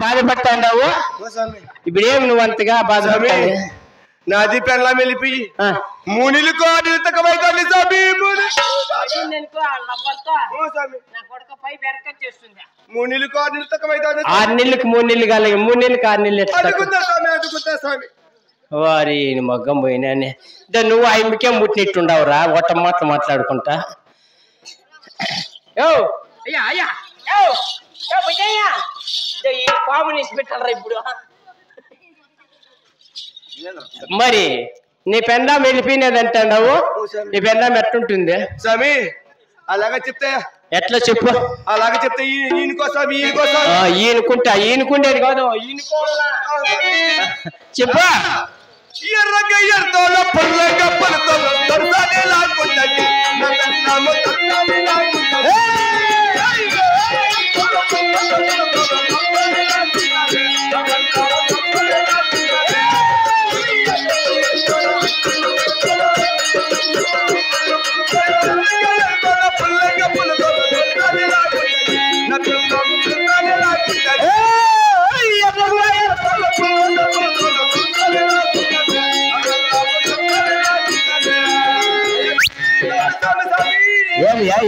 బాధపడతాండావు ఇప్పుడు ఏమి నువ్వు అంతగా బాధపడతావు నాది పెళ్ళ వెళ్ళిపి మునిలు కోడితకమైతుంది స్వామి మునిలు కోడితకమైతుంది 6 నెలలకు 3 నెలలు కాలేదు 3 నెలలకు 6 నెలలు అడుగుతా స్వామి అడుగుతా స్వామి వారి మగ్గం పోయినానే నువ్వు ఆయనకే ముట్టినట్టుండవురా ఒట్ట మాటలు మాట్లాడుకుంటా అయ్యా అయ్యా పాముని పెట్టాలరా ఇప్పుడు మరి నీ పెండాం వెళ్ళిపోయినదంటావు నీ పెండాం ఎట్లుంటుంది స్వామి అలాగా చెప్తే ఎట్లా చెప్పు అలాగే చెప్తే ఈయనకోసం ఈయనకుండేది కాదు చెప్పు ఎర్రగా ఎర్రతోల పుల్లగా పులతోల దొరసానే లాగుండండి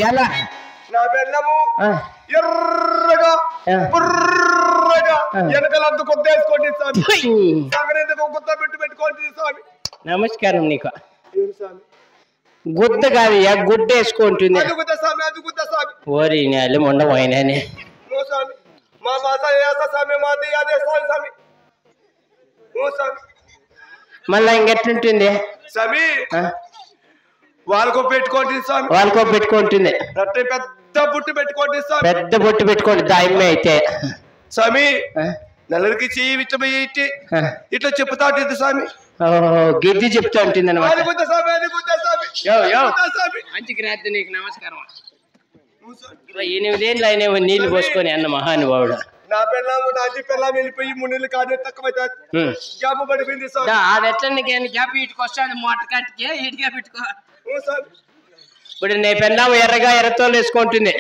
ఎలా నా బెల్లము ఎర్రగా బుర్రగా వెనకలంతా కొద్దేసుకోండి స్వామి సగరెందుకు గుత్త పెట్టుకోండి స్వామి నమస్కారం నీకు ఏం స్వామి గుద్ద కాదు గుడ్డ వేసుకుంటుంది అదుగుద్ద స్వామి అదుగుద్ద స్వామి ఓరి నెల మొండ పోయినానే ఓ స్వామి మా భాష ఏస స్వామి మాది అదే స్వామి స్వామి ఓ స్వామి మళ్ళా ఇంకెట్లుంటుంది స్వామి వాళ్ళకో పెట్టుకోండి స్వామి వాళ్ళకో పెట్టుకుంటుంది అట్టే పెద్ద బుట్టు పెట్టుకోండి స్వామి పెద్ద బొట్టు పెట్టుకోండి దాయమ్మే అయితే స్వామి నల్లరికి చెయ్యి విచ్చబోయి ఇట్లా చెప్తా ఉంటుంది స్వామి గిద్ది చెప్తా ఉంటుంది అనమాట మంచికి రాత్రి నీకు నమస్కారం 8 ఏళ్ళు అయినా నీళ్లు పోసుకొని అన్న మహానుభావుడు నా పిల్లలు నాది పిల్లలు వెళ్ళిపోయి 3 నెలలు కాదు తక్కువ గ్యాప్ పడిపోయింది సార్ అది ఎట్లా గ్యాప్ ఇటుకు వస్తాడు మూట కట్టికి ఇటుగా పెట్టుకో ఇప్పుడు నీ పెళ్ళాము ఎర్రగా ఎర్రతోలు వేసుకుంటుంది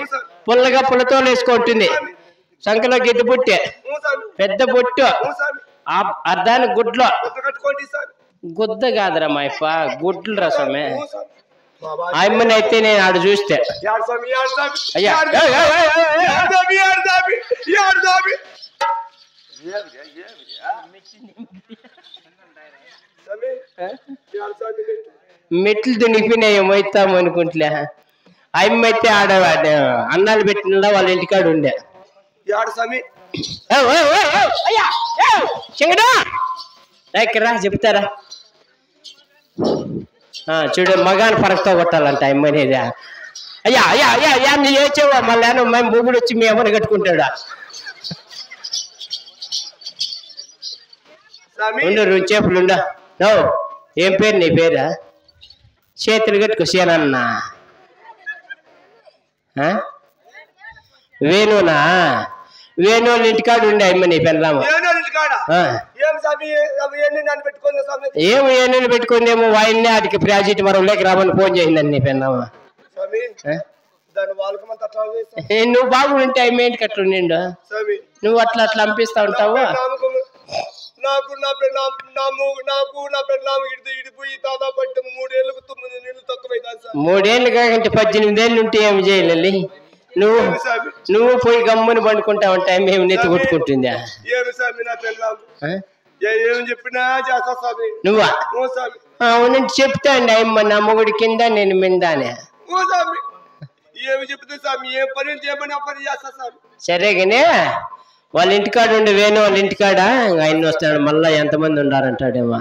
పుల్లగా పుల్లతోలు వేసుకుంటుంది సంఖలో గిద్దు బుట్టే పెద్ద బొట్టు అర్ధానికి గుడ్లో గుద్ద కాదురా మా ఇప్ప గుడ్లు రసమే ఆయమ్మని అయితే నేను ఆడు చూస్తే అయ్యా మెట్లు దునిపోయినాయి మొత్తాము అనుకుంటులే ఆయమ్మ అయితే ఆడ అన్నాలు పెట్టిన వాళ్ళ ఇంటికాడ ఉండే రా చెప్తారా చూడు మగాని పరక్తో కొట్టాలంట అమ్మనేది అయ్యా అయ్యా అయ్యా అయ్యా నీ ఏచేవా మళ్ళీ మేము బొగ్గుడు వచ్చి మీ అమ్మని కట్టుకుంటాడా ఉండు 2 చేపలుండా ఏం పేరు నీ పేరా చేతులు కట్టుకో సేనన్నా వేణునా వేణు ఇంటికాడ ఉండే అమ్మ నీ పెళ్ళాము ఏమో ఏను పెట్టుకుందేమో వాయిన్నే అడికి ప్రాజెక్ట్ మరంలోకి రామని ఫోన్ చేసిందని నీ పెళ్ళాము నువ్వు బాగుంటే అమ్మ ఏంటికి అట్లా ఉండిండు నువ్వు అట్లా అట్లా అంపిస్తా ఉంటావు నాకు నా పెళ్ళాము ఇడిపోయి దాదాపు 3 ఏళ్ళకు 9 నెలలు తక్కువ 3 ఏళ్ళు కాకంటే 18 ఏళ్ళు ఉంటే ఏమి చేయలే నువ్వు పోయి గమ్ముని పండుకుంటా ఉంటాయి మేము నెత్తి కొట్టుకుంటుందా చెప్పినా చేస్తా స్వామి నువ్వా అవును చెప్తా అండి అమ్మ నా మొగుడి కింద నేను మిందానే ఏమి చెప్తే స్వామి ఏ పని చేయమని ఆ పని చేస్తా స్వామి సరేగానే వాళ్ళ ఇంటికాడ ఉండి వేణు వాళ్ళ ఇంటికాడ ఆయన వస్తాడు మళ్ళా ఎంతమంది ఉండారంటాడేమో